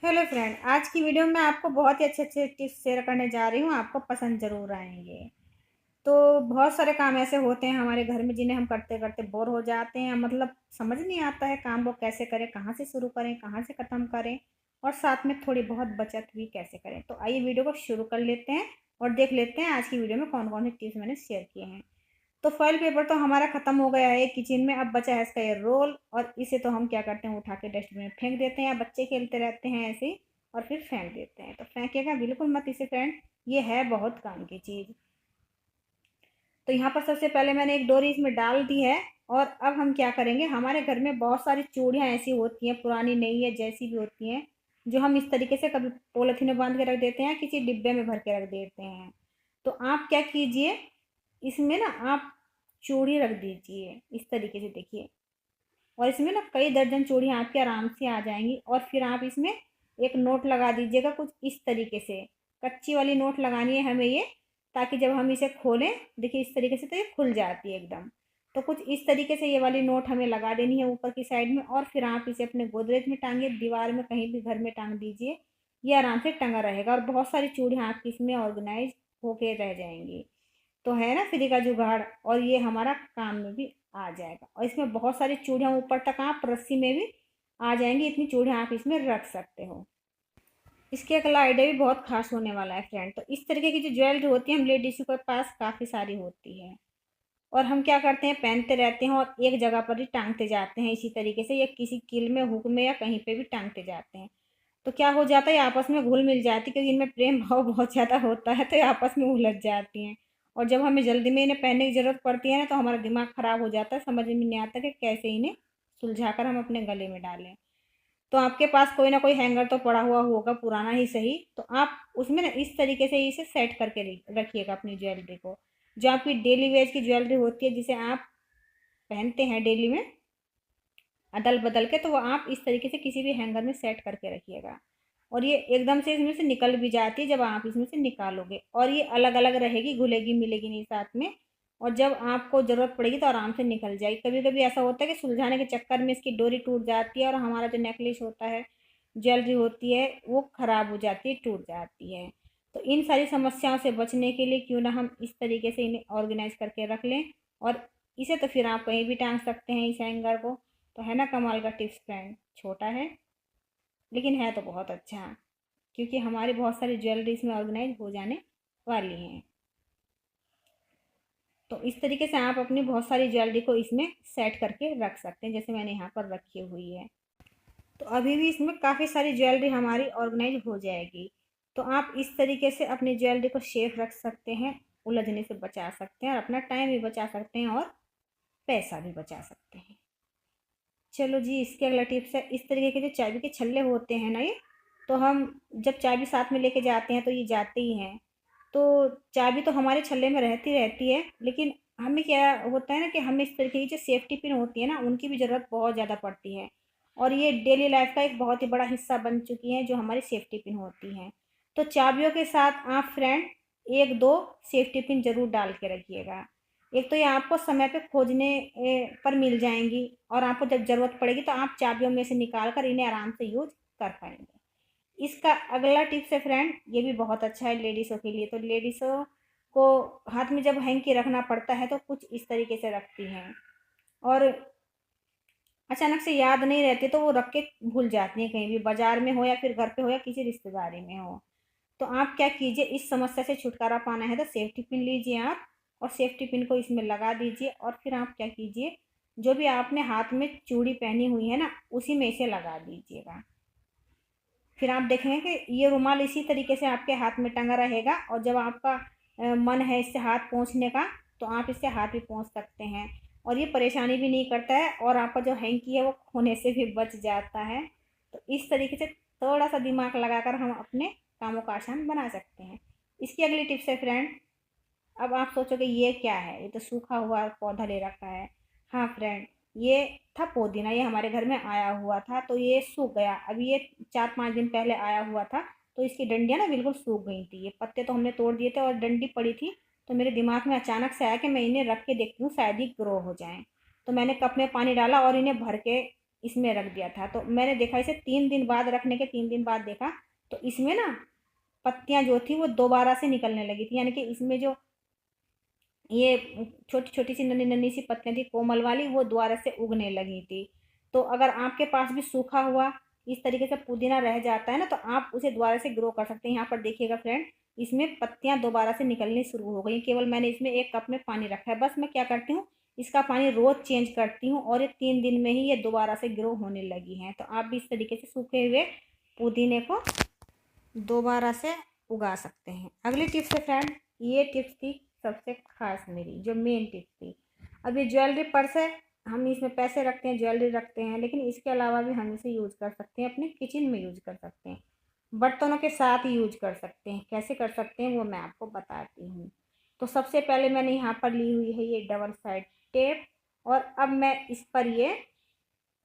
Hello friend, आज की video में आपको बहुत ही अच्छे अच्छे टिप्स शेयर करने जा रही हूँ। आपको पसंद ज़रूर आएंगे। तो बहुत सारे काम ऐसे होते हैं हमारे घर में जिन्हें हम करते करते बोर हो जाते हैं। मतलब समझ नहीं आता है काम को कैसे करें, कहाँ से शुरू करें, कहाँ से ख़त्म करें और साथ में थोड़ी बहुत बचत भी कैसे करें। तो आइए वीडियो को शुरू कर लेते हैं और देख लेते हैं आज की वीडियो में कौन कौन से टिप्स मैंने शेयर किए हैं। तो फॉइल पेपर तो हमारा ख़त्म हो गया है किचन में। अब बचा है इसका ये रोल, और इसे तो हम क्या करते हैं, उठा के डस्टबिन में फेंक देते हैं। बच्चे खेलते रहते हैं ऐसे ही और फिर फेंक देते हैं। तो फेंकेगा बिल्कुल मत इसे फ्रेंड, ये है बहुत काम की चीज़। तो यहाँ पर सबसे पहले मैंने एक डोरी इसमें डाल दी है। और अब हम क्या करेंगे, हमारे घर में बहुत सारी चूड़ियाँ ऐसी होती हैं, पुरानी नई है जैसी भी होती हैं, जो हम इस तरीके से कभी पॉलिथीन में बांध के रख देते हैं, किसी डिब्बे में भर के रख देते हैं। तो आप क्या कीजिए, इसमें ना आप चूड़ी रख दीजिए इस तरीके से, देखिए। और इसमें ना कई दर्जन चूड़ियाँ आपके आराम से आ जाएंगी। और फिर आप इसमें एक नोट लगा दीजिएगा कुछ इस तरीके से। कच्ची वाली नोट लगानी है हमें ये, ताकि जब हम इसे खोलें, देखिए इस तरीके से, तो ये खुल जाती है एकदम। तो कुछ इस तरीके से ये वाली नोट हमें लगा देनी है ऊपर की साइड में। और फिर आप इसे अपने गोदरेज में टांगिए, दीवार में कहीं भी घर में टांग दीजिए। ये आराम से टंगा रहेगा और बहुत सारी चूड़ियाँ आपकी इसमें ऑर्गेनाइज होके रह जाएंगी। तो है ना फ्री का जुगाड़, और ये हमारा काम में भी आ जाएगा। और इसमें बहुत सारी चूड़ियाँ ऊपर तक आप रस्सी में भी आ जाएंगी, इतनी चूड़ियाँ आप इसमें रख सकते हो। इसके अगला आइडिया भी बहुत खास होने वाला है फ्रेंड। तो इस तरीके की जो ज्वेलरी होती है हम लेडीज़ के पास काफ़ी सारी होती है, और हम क्या करते हैं, पहनते रहते हैं और एक जगह पर ही टांगते जाते हैं इसी तरीके से, या किसी कील में, हुक में, या कहीं पे भी टांगते जाते हैं। तो क्या हो जाता है, आपस में घुल मिल जाती है, क्योंकि इनमें प्रेम भाव बहुत ज़्यादा होता है, तो ये आपस में उलझ जाती हैं। और जब हमें जल्दी में इन्हें पहनने की ज़रूरत पड़ती है ना, तो हमारा दिमाग ख़राब हो जाता है, समझ में नहीं आता कि कैसे इन्हें सुलझा कर हम अपने गले में डालें। तो आपके पास कोई ना कोई हैंगर तो पड़ा हुआ होगा, पुराना ही सही। तो आप उसमें ना इस तरीके से इसे सेट करके रखिएगा अपनी ज्वेलरी को। जो आपकी डेली वेज की ज्वेलरी होती है, जिसे आप पहनते हैं डेली में अदल बदल के, तो वो आप इस तरीके से किसी भी हैंगर में सेट करके रखिएगा। और ये एकदम से इसमें से निकल भी जाती है जब आप इसमें से निकालोगे, और ये अलग अलग रहेगी, घुलेगी मिलेगी नहीं साथ में। और जब आपको ज़रूरत पड़ेगी तो आराम से निकल जाएगी। कभी कभी ऐसा होता है कि सुलझाने के चक्कर में इसकी डोरी टूट जाती है, और हमारा जो नेकलेस होता है, ज्वेलरी होती है, वो ख़राब हो जाती है, टूट जाती है। तो इन सारी समस्याओं से बचने के लिए क्यों ना हम इस तरीके से इन्हें ऑर्गेनाइज करके रख लें। और इसे तो फिर आप कहीं भी टांग सकते हैं इस हैंगर को। तो है ना कमाल का टिप्स फ्रेंड, छोटा है लेकिन है तो बहुत अच्छा, क्योंकि हमारी बहुत सारी ज्वेलरी इसमें ऑर्गेनाइज हो जाने वाली हैं। तो इस तरीके से आप अपनी बहुत सारी ज्वेलरी को इसमें सेट करके रख सकते हैं, जैसे मैंने यहाँ पर रखी हुई है। तो अभी भी इसमें काफ़ी सारी ज्वेलरी हमारी ऑर्गेनाइज हो जाएगी। तो आप इस तरीके से अपनी ज्वेलरी को सेफ रख सकते हैं, उलझने से बचा सकते हैं, और अपना टाइम भी बचा सकते हैं और पैसा भी बचा सकते हैं। चलो जी, इसके अगला टिप्स है, इस तरीके के जो चाबी के छल्ले होते हैं ना ये, तो हम जब चाबी साथ में लेके जाते हैं तो ये जाते ही हैं। तो चाबी तो हमारे छल्ले में रहती रहती है, लेकिन हमें क्या होता है ना कि हमें इस तरीके की जो सेफ्टी पिन होती है ना, उनकी भी ज़रूरत बहुत ज़्यादा पड़ती है। और ये डेली लाइफ का एक बहुत ही बड़ा हिस्सा बन चुकी है जो हमारी सेफ्टी पिन होती हैं। तो चाबियों के साथ आप फ्रेंड एक दो सेफ्टी पिन ज़रूर डाल के रखिएगा। एक तो ये आपको समय पे खोजने पर मिल जाएंगी, और आपको जब ज़रूरत पड़ेगी तो आप चाबियों में से निकाल कर इन्हें आराम से यूज कर पाएंगे। इसका अगला टिप्स है फ्रेंड, ये भी बहुत अच्छा है लेडीज़ों के लिए। तो लेडीज़ों को हाथ में जब हैंग के रखना पड़ता है तो कुछ इस तरीके से रखती हैं, और अचानक से याद नहीं रहती तो वो रख के भूल जाती हैं, कहीं भी बाजार में हो या फिर घर पे हो या किसी रिश्तेदारी में हो। तो आप क्या कीजिए, इस समस्या से छुटकारा पाना है तो सेफ्टी पिन लीजिए आप, और सेफ्टी पिन को इसमें लगा दीजिए। और फिर आप क्या कीजिए, जो भी आपने हाथ में चूड़ी पहनी हुई है ना, उसी में इसे लगा दीजिएगा। फिर आप देखेंगे कि ये रुमाल इसी तरीके से आपके हाथ में टंगा रहेगा, और जब आपका मन है इससे हाथ पोंछने का, तो आप इससे हाथ भी पोंछ सकते हैं। और ये परेशानी भी नहीं करता है, और आपका जो हैंकी है वो खोने से भी बच जाता है। तो इस तरीके से थोड़ा सा दिमाग लगाकर हम अपने कामों को आसान बना सकते हैं। इसकी अगली टिप्स है फ्रेंड, अब आप सोचोगे ये क्या है, ये तो सूखा हुआ पौधा ले रखा है। हाँ फ्रेंड, ये था पुदीना, ये हमारे घर में आया हुआ था, तो ये सूख गया। अभी ये 4-5 दिन पहले आया हुआ था, तो इसकी डंडियाँ ना बिल्कुल सूख गई थी। ये पत्ते तो हमने तोड़ दिए थे और डंडी पड़ी थी। तो मेरे दिमाग में अचानक से आया कि मैं इन्हें रख के देखती हूँ, शायद ही ग्रो हो जाएं। तो मैंने कप में पानी डाला और इन्हें भर के इसमें रख दिया था। तो मैंने देखा इसे 3 दिन बाद, रखने के 3 दिन बाद देखा तो इसमें ना पत्तियां जो थी वो दोबारा से निकलने लगी थी, यानी कि इसमें जो ये छोटी छोटी सी नन्ही नन्ही सी पत्तियां थी कोमल वाली, वो दोबारा से उगने लगी थी। तो अगर आपके पास भी सूखा हुआ इस तरीके से पुदीना रह जाता है ना, तो आप उसे दोबारा से ग्रो कर सकते हैं। यहाँ पर देखिएगा फ्रेंड, इसमें पत्तियां दोबारा से निकलनी शुरू हो गई। केवल मैंने इसमें 1 कप में पानी रखा है, बस मैं क्या करती हूँ, इसका पानी रोज चेंज करती हूँ और ये 3 दिन में ही ये दोबारा से ग्रो होने लगी हैं। तो आप भी इस तरीके से सूखे हुए पुदीने को दोबारा से उगा सकते हैं। अगली टिप्स है फ्रेंड, ये टिप्स थी सबसे खास मेरी, जो मेन टिप्स थी। अब ये ज्वेलरी पर्स है, हम इसमें पैसे रखते हैं, ज्वेलरी रखते हैं, लेकिन इसके अलावा भी हम इसे यूज कर सकते हैं, अपने किचन में यूज कर सकते हैं, बर्तनों के साथ यूज कर सकते हैं। कैसे कर सकते हैं वो मैं आपको बताती हूँ। तो सबसे पहले मैंने यहाँ पर ली हुई है ये डबल साइड टेप, और अब मैं इस पर ये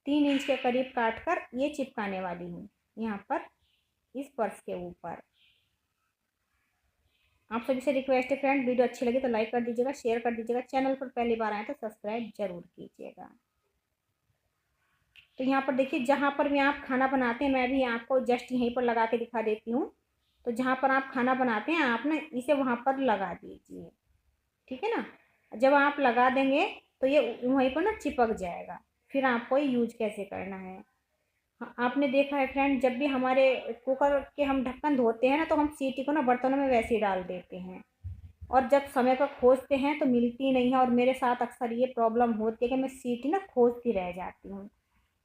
3 इंच के करीब काट कर ये चिपकाने वाली हूँ यहाँ पर इस पर्स के ऊपर। आप सभी से रिक्वेस्ट है फ्रेंड, वीडियो अच्छी लगी तो लाइक कर दीजिएगा, शेयर कर दीजिएगा, चैनल पर पहली बार आए तो सब्सक्राइब जरूर कीजिएगा। तो यहाँ पर देखिए, जहाँ पर भी आप खाना बनाते हैं, मैं भी आपको जस्ट यहीं पर लगा के दिखा देती हूँ। तो जहाँ पर आप खाना बनाते हैं, आप ना इसे वहाँ पर लगा दीजिए, ठीक है ना। जब आप लगा देंगे तो ये वहीं पर ना चिपक जाएगा। फिर आपको ये यूज कैसे करना है, हाँ, आपने देखा है फ्रेंड, जब भी हमारे कुकर के हम ढक्कन धोते हैं ना, तो हम सीटी को ना बर्तनों में वैसे ही डाल देते हैं, और जब समय पर खोजते हैं तो मिलती नहीं है। और मेरे साथ अक्सर ये प्रॉब्लम होती है कि मैं सीटी ना खोजती रह जाती हूँ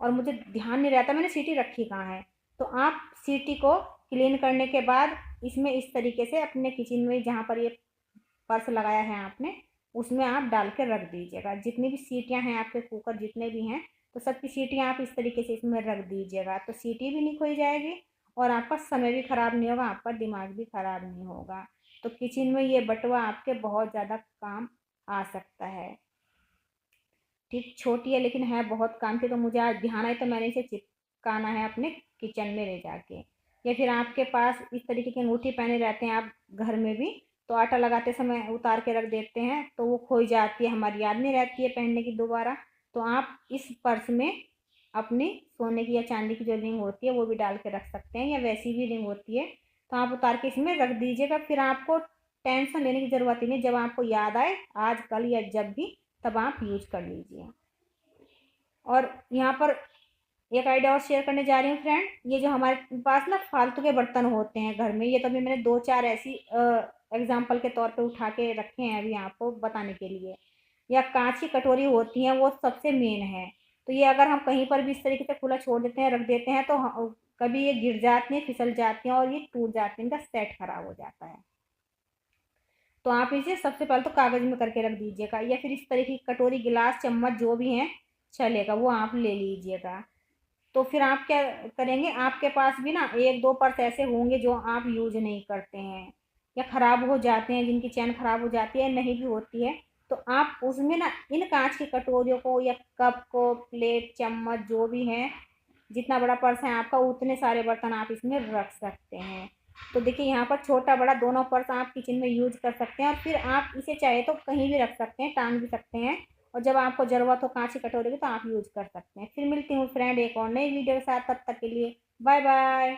और मुझे ध्यान नहीं रहता मैंने सीटी रखी कहाँ है। तो आप सीटी को क्लीन करने के बाद इसमें इस तरीके से अपने किचन में जहाँ पर ये पर्स लगाया है आपने, उसमें आप डाल के रख दीजिएगा। जितनी भी सीटियाँ हैं आपके कुकर जितने भी हैं, तो सबकी सीटियाँ आप इस तरीके से इसमें रख दीजिएगा। तो सीटी भी नहीं खोई जाएगी और आपका समय भी ख़राब नहीं होगा, आपका दिमाग भी ख़राब नहीं होगा। तो किचन में ये बटुआ आपके बहुत ज़्यादा काम आ सकता है। ठीक, छोटी है लेकिन है बहुत काम की। तो मुझे आज ध्यान आया तो मैंने इसे चिपकाना है अपने किचन में ले जाके। या फिर आपके पास इस तरीके की अंगूठी पहने रहते हैं आप घर में भी, तो आटा लगाते समय उतार के रख देते हैं तो वो खोई जाती है, हमारी याद नहीं रहती है पहनने की दोबारा। तो आप इस पर्स में अपनी सोने की या चांदी की जो रिंग होती है वो भी डाल के रख सकते हैं, या वैसी भी रिंग होती है तो आप उतार के इसमें रख दीजिएगा। फिर आपको टेंशन लेने की ज़रूरत ही नहीं, जब आपको याद आए आज कल या जब भी, तब आप यूज कर लीजिए। और यहाँ पर एक आइडिया और शेयर करने जा रही हूँ फ्रेंड, ये जो हमारे पास ना फालतू के बर्तन होते हैं घर में, ये तो अभी मैंने 2-4 ऐसी एग्जाम्पल के तौर पे उठा के रखे हैं अभी आपको बताने के लिए। या कांच की कटोरी होती हैं, वो सबसे मेन है। तो ये अगर हम कहीं पर भी इस तरीके से खुला छोड़ देते हैं, रख देते हैं, तो कभी ये गिर जाती हैं, फिसल जाती हैं और ये टूट जाती हैं, इनका सेट खराब हो जाता है। तो आप इसे सबसे पहले तो कागज़ में करके रख दीजिएगा, या फिर इस तरीके की कटोरी गिलास चम्मच जो भी हैं चलेगा, वो आप ले लीजिएगा। तो फिर आप क्या करेंगे, आपके पास भी ना 1-2 पर्स ऐसे होंगे जो आप यूज नहीं करते हैं या ख़राब हो जाते हैं, जिनकी चैन ख़राब हो जाती है, नहीं भी होती है। तो आप उसमें ना इन कांच की कटोरियों को या कप को, प्लेट चम्मच जो भी हैं, जितना बड़ा पर्स है आपका उतने सारे बर्तन आप इसमें रख सकते हैं। तो देखिए यहाँ पर छोटा बड़ा दोनों पर्स आप किचन में यूज कर सकते हैं, और फिर आप इसे चाहे तो कहीं भी रख सकते हैं, टांग भी सकते हैं, और जब आपको ज़रूरत हो कांच की कटोरी की तो आप यूज कर सकते हैं। फिर मिलती हूँ फ्रेंड एक और नई वीडियो के साथ, तब तक के लिए बाय बाय।